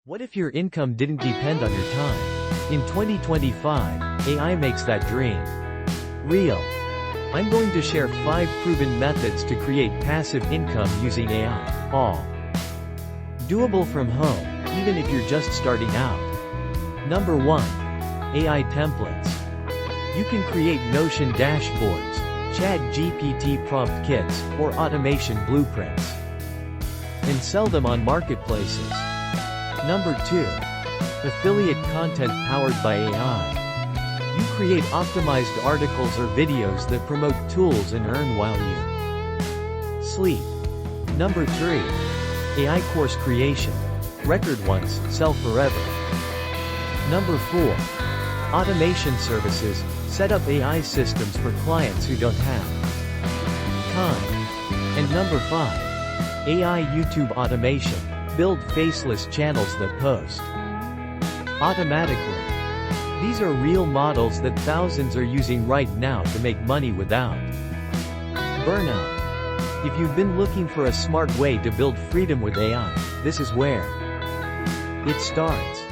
What if your income didn't depend on your time? In 2025, AI makes that dream real. I'm going to share 5 proven methods to create passive income using AI. All doable from home, even if you're just starting out. Number 1. AI templates. You can create Notion dashboards, ChatGPT prompt kits, or automation blueprints, and sell them on marketplaces. Number 2. Affiliate content powered by AI. You create optimized articles or videos that promote tools and earn while you sleep. Number 3. AI course creation. Record once, sell forever. Number 4. Automation services. Set up AI systems for clients who don't have time. And number 5. AI YouTube automation. Build faceless channels that post automatically. These are real models that thousands are using right now to make money without burnout. If you've been looking for a smart way to build freedom with AI, this is where it starts.